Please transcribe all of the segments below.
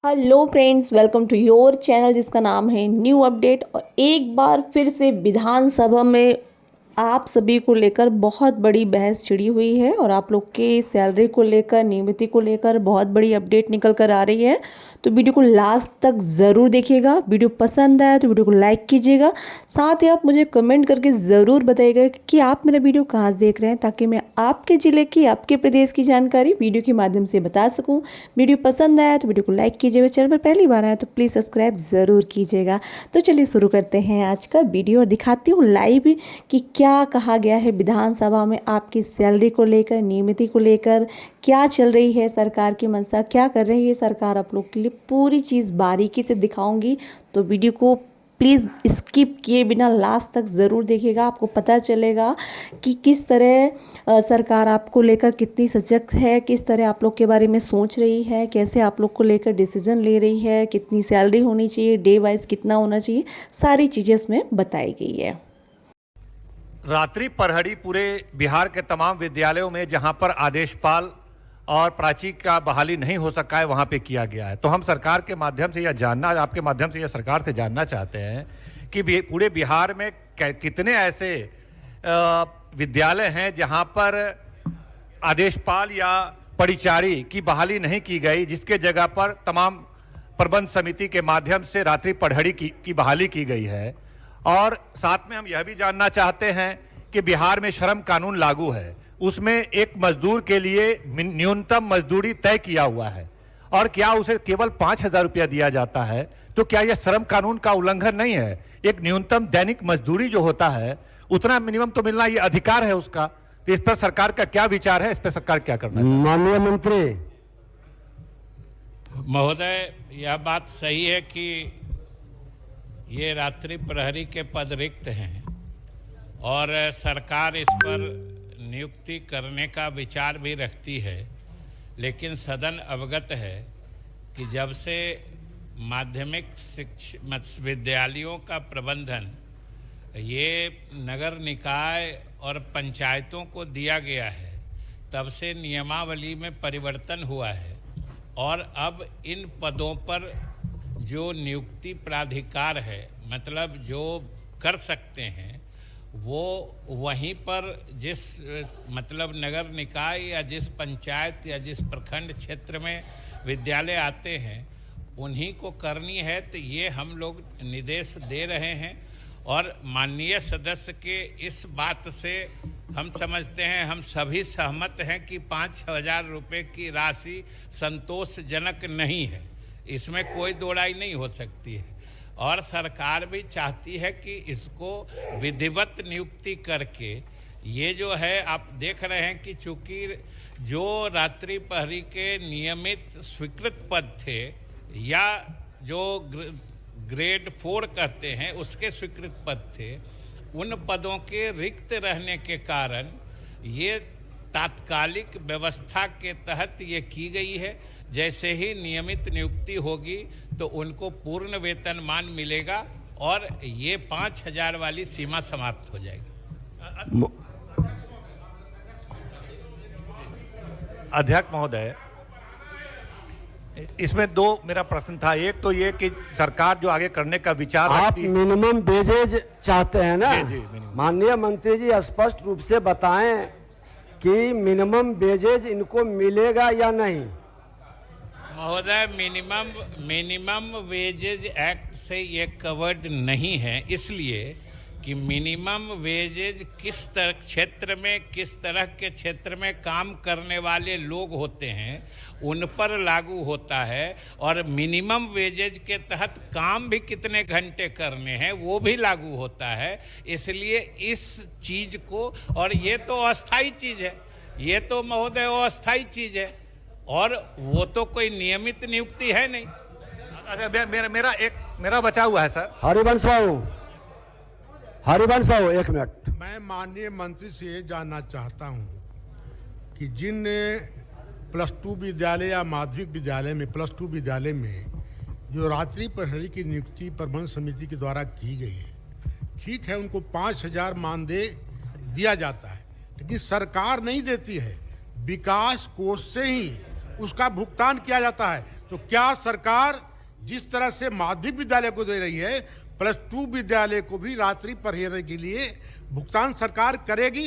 Hello friends, welcome to your channel जिसका नाम है न्यू अपडेट। और एक बार फिर से विधानसभा में आप सभी को लेकर बहुत बड़ी बहस छिड़ी हुई है और आप लोग के सैलरी को लेकर, नियमिती को लेकर बहुत बड़ी अपडेट निकल कर आ रही है। तो वीडियो को लास्ट तक ज़रूर देखिएगा। वीडियो पसंद आया तो वीडियो को लाइक कीजिएगा। साथ ही आप मुझे कमेंट करके ज़रूर बताइएगा कि आप मेरा वीडियो कहाँ से देख रहे हैं, ताकि मैं आपके ज़िले की, आपके प्रदेश की जानकारी वीडियो के माध्यम से बता सकूँ। वीडियो पसंद आया तो वीडियो को लाइक कीजिएगा। चैनल पर पहली बार आया तो प्लीज़ सब्सक्राइब ज़रूर कीजिएगा। तो चलिए शुरू करते हैं आज का वीडियो और दिखाती हूँ लाइव कि क्या कहा गया है विधानसभा में आपकी सैलरी को लेकर, नियमिती को लेकर। क्या चल रही है सरकार की मंशा, क्या कर रही है सरकार आप लोग के लिए, पूरी चीज़ बारीकी से दिखाऊंगी। तो वीडियो को प्लीज़ स्किप किए बिना लास्ट तक ज़रूर देखिएगा। आपको पता चलेगा कि किस तरह सरकार आपको लेकर कितनी सजग है, किस तरह आप लोग के बारे में सोच रही है, कैसे आप लोग को लेकर डिसीजन ले रही है, कितनी सैलरी होनी चाहिए, डे वाइज कितना होना चाहिए, सारी चीज़ें इसमें बताई गई है। रात्रि पढ़ड़ी पूरे बिहार के तमाम विद्यालयों में जहां पर आदेशपाल और प्राची का बहाली नहीं हो सका है वहां पे किया गया है। तो हम सरकार के माध्यम से यह जानना, आपके माध्यम से यह सरकार से जानना चाहते हैं कि पूरे बिहार में कितने ऐसे विद्यालय हैं जहां पर आदेशपाल या परिचारी की बहाली नहीं की गई, जिसके जगह पर तमाम प्रबंध समिति के माध्यम से रात्रि पढ़ड़ी की बहाली की गई है। और साथ में हम यह भी जानना चाहते हैं कि बिहार में श्रम कानून लागू है, उसमें एक मजदूर के लिए न्यूनतम मजदूरी तय किया हुआ है और क्या उसे केवल 5,000 रुपया दिया जाता है। तो क्या यह श्रम कानून का उल्लंघन नहीं है? एक न्यूनतम दैनिक मजदूरी जो होता है उतना मिनिमम तो मिलना ये अधिकार है उसका। तो इस पर सरकार का क्या विचार है, इस पर सरकार क्या करना है? माननीय मंत्री महोदय, यह बात सही है कि ये रात्रि प्रहरी के पद रिक्त हैं और सरकार इस पर नियुक्ति करने का विचार भी रखती है, लेकिन सदन अवगत है कि जब से माध्यमिक विद्यालयों का प्रबंधन ये नगर निकाय और पंचायतों को दिया गया है, तब से नियमावली में परिवर्तन हुआ है और अब इन पदों पर जो नियुक्ति प्राधिकार है, मतलब जो कर सकते हैं, वो वहीं पर जिस मतलब नगर निकाय या जिस पंचायत या जिस प्रखंड क्षेत्र में विद्यालय आते हैं उन्हीं को करनी है। तो ये हम लोग निर्देश दे रहे हैं और माननीय सदस्य के इस बात से हम समझते हैं, हम सभी सहमत हैं कि 5,000 रुपये की राशि संतोषजनक नहीं है, इसमें कोई दोहराई नहीं हो सकती है। और सरकार भी चाहती है कि इसको विधिवत नियुक्ति करके, ये जो है आप देख रहे हैं कि चूंकि जो रात्रि प्रहरी के नियमित स्वीकृत पद थे या जो ग्रेड 4 कहते हैं उसके स्वीकृत पद थे, उन पदों के रिक्त रहने के कारण ये तात्कालिक व्यवस्था के तहत ये की गई है। जैसे ही नियमित नियुक्ति होगी तो उनको पूर्ण वेतनमान मिलेगा और ये 5,000 वाली सीमा समाप्त हो जाएगी। अध्यक्ष महोदय, इसमें दो मेरा प्रश्न था। एक तो ये कि सरकार जो आगे करने का विचार आप मिनिमम वेजेज चाहते हैं ना? जी, माननीय मंत्री जी स्पष्ट रूप से बताएं कि मिनिमम वेजेज इनको मिलेगा या नहीं। महोदय, मिनिमम वेजेज एक्ट से ये कवर्ड नहीं है, इसलिए कि मिनिमम वेजेज किस तरह क्षेत्र में, किस तरह के क्षेत्र में काम करने वाले लोग होते हैं उन पर लागू होता है और मिनिमम वेजेज के तहत काम भी कितने घंटे करने हैं वो भी लागू होता है। इसलिए इस चीज को, और ये तो अस्थाई चीज है, ये तो महोदय अस्थाई चीज है और वो तो कोई नियमित नियुक्ति है नहीं। मेरा बचा हुआ है सर। हरिवंश बाबू 1 मिनट। मैं माननीय मंत्री से ये जानना चाहता हूं कि जिन +2 विद्यालय या माध्यमिक विद्यालय में, +2 विद्यालय में जो रात्रि प्रहरी की नियुक्ति प्रबंध समिति के द्वारा की गई है, ठीक है, उनको 5,000 मानदेय दिया जाता है, लेकिन सरकार नहीं देती है, विकास कोष से ही उसका भुगतान किया जाता है। तो क्या सरकार जिस तरह से माध्यमिक विद्यालय को दे रही है, +2 विद्यालय को भी रात्रि पढ़ाने के लिए भुगतान सरकार करेगी?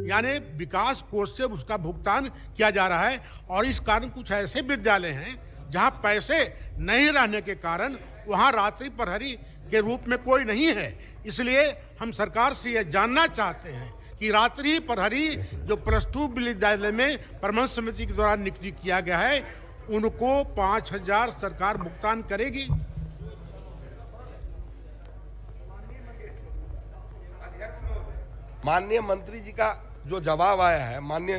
यानी विकास कोष से उसका भुगतान किया जा रहा है। और इस कारण कुछ ऐसे विद्यालय हैं जहां पैसे नहीं रहने के कारण वहां रात्रि प्रहरी के रूप में कोई नहीं है। इसलिए हम सरकार से यह जानना चाहते हैं कि रात्रि प्रहरी जो +2 विद्यालय में प्रबंध समिति के द्वारा नियुक्ति किया गया है, उनको 5,000 सरकार भुगतान करेगी। माननीय मंत्री जी का जो जवाब आया है, माननीय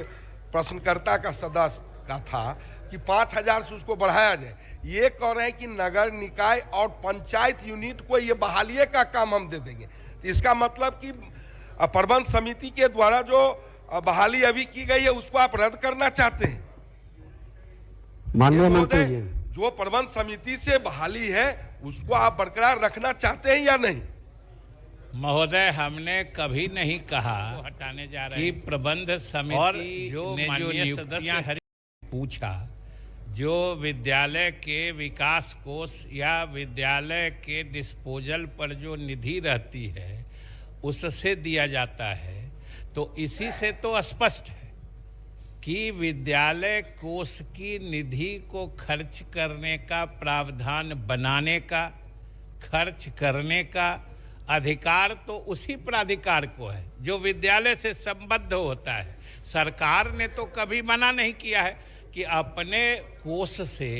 प्रश्नकर्ता का सदस्य का था कि 5,000 से उसको बढ़ाया जाए। ये कह रहे हैं कि नगर निकाय और पंचायत यूनिट को ये बहाली का काम हम दे देंगे। तो इसका मतलब कि प्रबंध समिति के द्वारा जो बहाली अभी की गई है उसको आप रद्द करना चाहते हैं? माननीय मंत्री जी, जो प्रबंध समिति से बहाली है उसको आप बरकरार रखना चाहते हैं या नहीं? महोदय, हमने कभी नहीं कहा हटाने जा रहे कि प्रबंध समिति और जो नियुक्तियां पूछा, जो विद्यालय के विकास कोष या विद्यालय के डिस्पोजल पर जो निधि रहती है उससे दिया जाता है। तो इसी से तो स्पष्ट है कि विद्यालय कोष की निधि को खर्च करने का प्रावधान बनाने का, खर्च करने का अधिकार तो उसी प्राधिकार को है जो विद्यालय से संबद्ध होता है। सरकार ने तो कभी मना नहीं किया है कि अपने कोष से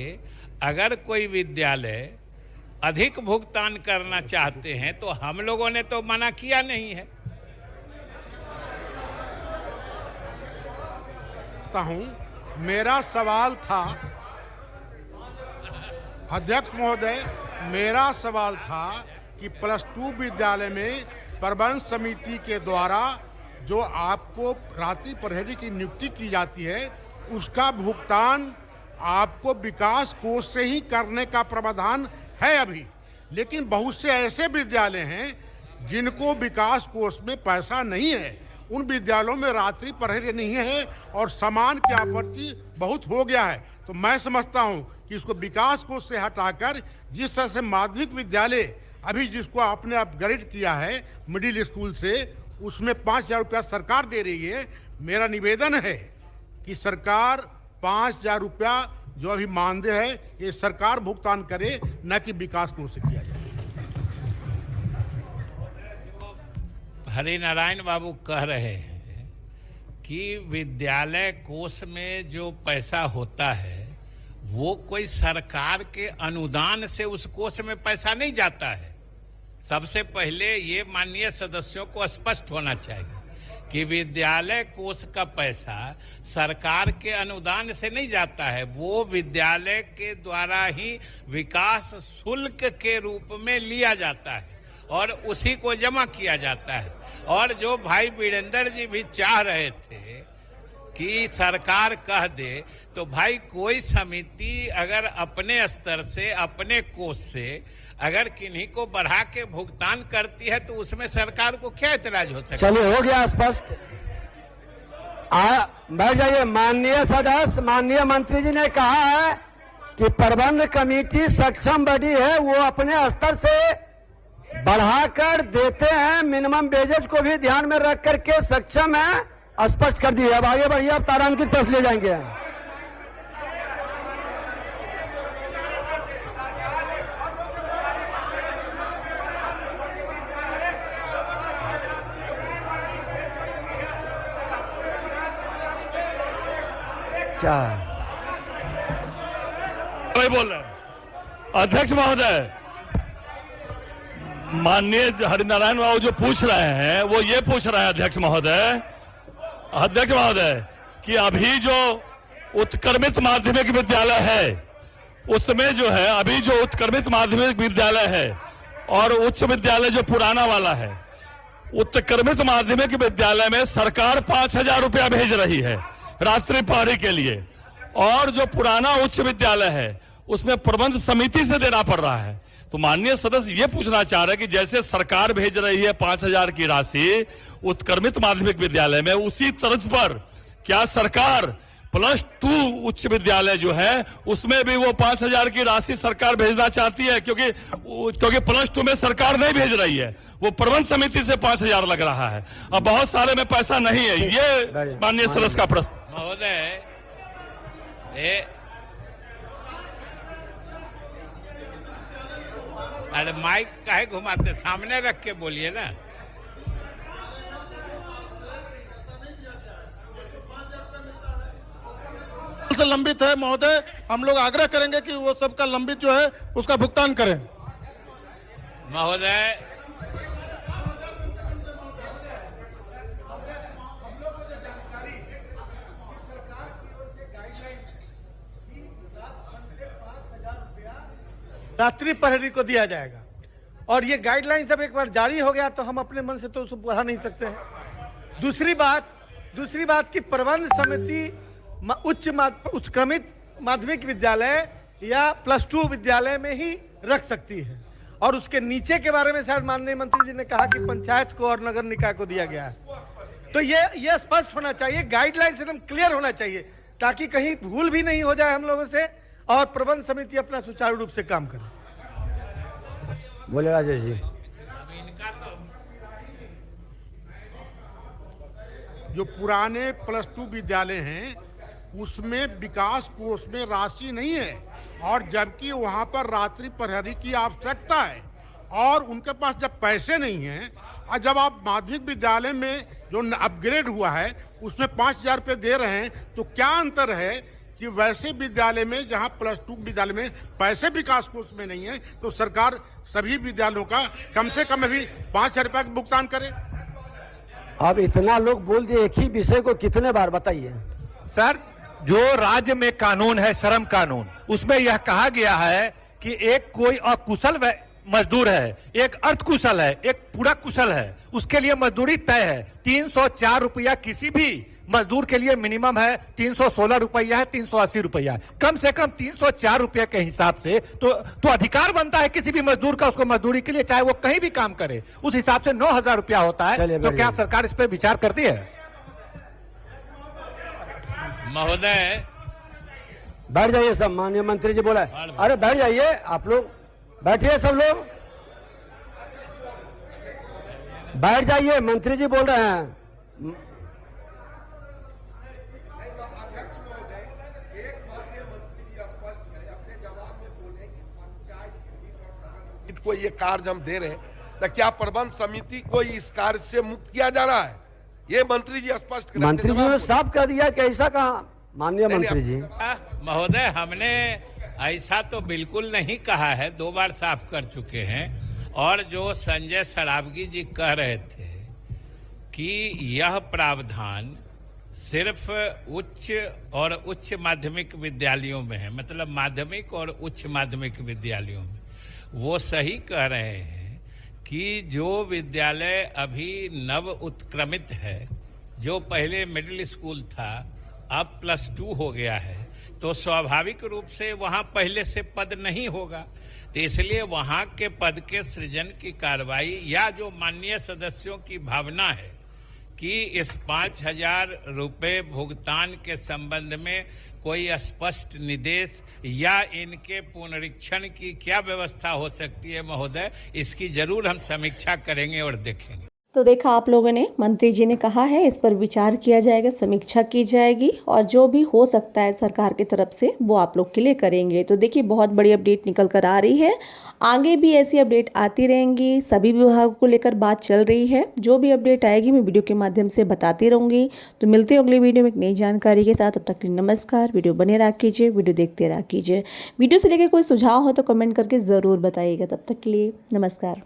अगर कोई विद्यालय अधिक भुगतान करना चाहते हैं तो हम लोगों ने तो मना किया नहीं है। मेरा सवाल था अध्यक्ष महोदय, मेरा सवाल था कि +2 विद्यालय में प्रबंध समिति के द्वारा जो आपको रात्रि प्रहरी की नियुक्ति की जाती है उसका भुगतान आपको विकास कोष से ही करने का प्रावधान है अभी। लेकिन बहुत से ऐसे विद्यालय हैं जिनको विकास कोष में पैसा नहीं है, उन विद्यालयों में रात्रि प्रहरी नहीं है और सामान की आपूर्ति बहुत हो गया है। तो मैं समझता हूं कि इसको विकास कोष से हटाकर जिस तरह से माध्यमिक विद्यालय अभी जिसको आपने अपग्रेड किया है मिडिल स्कूल से, उसमें 5,000 रुपया सरकार दे रही है। मेरा निवेदन है कि सरकार 5,000 रुपया जो अभी मानदेय है ये सरकार भुगतान करे, न कि विकास कोष से किया जाए। हरिनारायण बाबू कह रहे हैं कि विद्यालय कोष में जो पैसा होता है वो कोई सरकार के अनुदान से उस कोष में पैसा नहीं जाता है। सबसे पहले ये माननीय सदस्यों को स्पष्ट होना चाहिए कि विद्यालय कोष का पैसा सरकार के अनुदान से नहीं जाता है, वो विद्यालय के द्वारा ही विकास शुल्क के रूप में लिया जाता है और उसी को जमा किया जाता है। और जो भाई वीरेंद्र जी भी चाह रहे थे कि सरकार कह दे, तो भाई कोई समिति अगर अपने स्तर से, अपने कोष से अगर किन्हीं को बढ़ा के भुगतान करती है तो उसमें सरकार को क्या एतराज हो सकता है? चलिए हो गया स्पष्ट। बैठ जाइए। माननीय सदस्य, माननीय मंत्री जी ने कहा है कि प्रबंध कमेटी सक्षम बॉडी है, वो अपने स्तर से बढ़ाकर देते हैं, मिनिमम वेजेज को भी ध्यान में रख करके सक्षम है, स्पष्ट कर दिया। अब आगे बढ़िए, अब तारांकित प्रश्न ले जाएंगे। क्या बोल रहे हैं अध्यक्ष महोदय? माननीय हरिनारायण बाबू जो पूछ रहे हैं वो ये पूछ रहे हैं अध्यक्ष महोदय कि अभी जो उत्क्रमित माध्यमिक विद्यालय है उसमें जो है, अभी जो उत्क्रमित माध्यमिक विद्यालय है और उच्च विद्यालय जो पुराना वाला है, उत्क्रमित माध्यमिक विद्यालय में सरकार 5,000 रुपया भेज रही है रात्रि प्रहरी के लिए, और जो पुराना उच्च विद्यालय है उसमें प्रबंध समिति से देना पड़ रहा है। तो माननीय सदस्य ये पूछना चाह रहे हैं कि जैसे सरकार भेज रही है 5,000 की राशि उत्क्रमित माध्यमिक विद्यालय में, उसी तर्ज पर क्या सरकार +2 उच्च विद्यालय जो है उसमें भी वो 5,000 की राशि सरकार भेजना चाहती है, क्योंकि +2 में सरकार नहीं भेज रही है, वो प्रबंध समिति से 5,000 लग रहा है। अब बहुत सारे में पैसा नहीं है। ये माननीय सदस्य का प्रश्न। महोदय, अरे माइक काहे घुमाते, सामने रख के बोलिए ना। से लंबित है महोदय, हम लोग आग्रह करेंगे कि वो सबका लंबित जो है उसका भुगतान करें। महोदय, रात्रि प्रहरी को दिया जाएगा, और ये गाइडलाइन सब एक बार जारी हो गया तो हम अपने मन से तो उसको बढ़ा नहीं सकते हैं। दूसरी बात की प्रबंध समिति उत्क्रमित माध्यमिक विद्यालय या +2 विद्यालय में ही रख सकती है, और उसके नीचे के बारे में शायद माननीय मंत्री जी ने कहा कि पंचायत को और नगर निकाय को दिया गया है। तो ये स्पष्ट होना चाहिए, गाइडलाइंस एकदम क्लियर होना चाहिए, ताकि कहीं भूल भी नहीं हो जाए हम लोगों से, और प्रबंध समिति अपना सुचारू रूप से काम करे। बोले राजेश जी। जो पुराने +2 विद्यालय हैं उसमें विकास कोष में राशि नहीं है, और जबकि वहां पर रात्रि प्रहरी की आवश्यकता है, और उनके पास जब पैसे नहीं हैं, और जब आप माध्यमिक विद्यालय में जो अपग्रेड हुआ है उसमें 5,000 रुपये दे रहे हैं, तो क्या अंतर है कि वैसे विद्यालय में जहां +2 विद्यालय में पैसे विकास कोष में नहीं है, तो सरकार सभी विद्यालयों का कम से कम अभी 5,000 रुपये का भुगतान करे। अब इतना लोग बोल दिए, एक ही विषय को कितने बार बताइए सर। जो राज्य में कानून है, श्रम कानून, उसमें यह कहा गया है कि एक कोई अकुशल मजदूर है, एक अर्धकुशल है, एक पूरा कुशल है, उसके लिए मजदूरी तय है। 304 रुपया किसी भी मजदूर के लिए मिनिमम है, 316 रुपया है, 380 रुपया है, कम से कम 304 रुपये के हिसाब से तो अधिकार बनता है किसी भी मजदूर का उसको मजदूरी के लिए, चाहे वो कहीं भी काम करे, उस हिसाब से 9,000 रुपया होता है। तो क्या सरकार इस पर विचार करती है? महोदय, बैठ जाइए सब, माननीय मंत्री जी बोला है। अरे बैठ जाइए, आप लोग बैठिए, सब लोग बैठ जाइए, मंत्री जी बोल रहे हैं। को ये कार्य हम दे रहे हैं, तो क्या प्रबंध समिति को इस कार्य से मुक्त किया जा रहा है? ये मंत्री जी स्पष्ट करें। मंत्री जी ने साफ कर दिया कि ऐसा कहा, माननीय मंत्री जी। महोदय, हमने ऐसा तो बिल्कुल नहीं कहा है, 2 बार साफ कर चुके हैं। और जो संजय सरावगी जी कह रहे थे कि यह प्रावधान सिर्फ उच्च और उच्च माध्यमिक विद्यालयों में है, मतलब माध्यमिक और उच्च माध्यमिक विद्यालयों में, वो सही कह रहे हैं कि जो विद्यालय अभी नव उत्क्रमित है, जो पहले मिडिल स्कूल था अब +2 हो गया है, तो स्वाभाविक रूप से वहां पहले से पद नहीं होगा, तो इसलिए वहां के पद के सृजन की कार्रवाई, या जो माननीय सदस्यों की भावना है कि इस 5,000 रुपये भुगतान के संबंध में कोई स्पष्ट निर्देश या इनके पुनरीक्षण की क्या व्यवस्था हो सकती है महोदय, इसकी जरूर हम समीक्षा करेंगे और देखेंगे। तो देखा आप लोगों ने, मंत्री जी ने कहा है इस पर विचार किया जाएगा, समीक्षा की जाएगी, और जो भी हो सकता है सरकार की तरफ से वो आप लोग के लिए करेंगे। तो देखिए, बहुत बड़ी अपडेट निकल कर आ रही है, आगे भी ऐसी अपडेट आती रहेंगी, सभी विभागों को लेकर बात चल रही है। जो भी अपडेट आएगी मैं वीडियो के माध्यम से बताती रहूँगी। तो मिलते हैं अगले वीडियो में एक नई जानकारी के साथ, तब तक के लिए नमस्कार। वीडियो बने रहा कीजिए, वीडियो देखते रहा कीजिए। वीडियो से लेकर कोई सुझाव हो तो कमेंट करके ज़रूर बताइएगा। तब तक के लिए नमस्कार।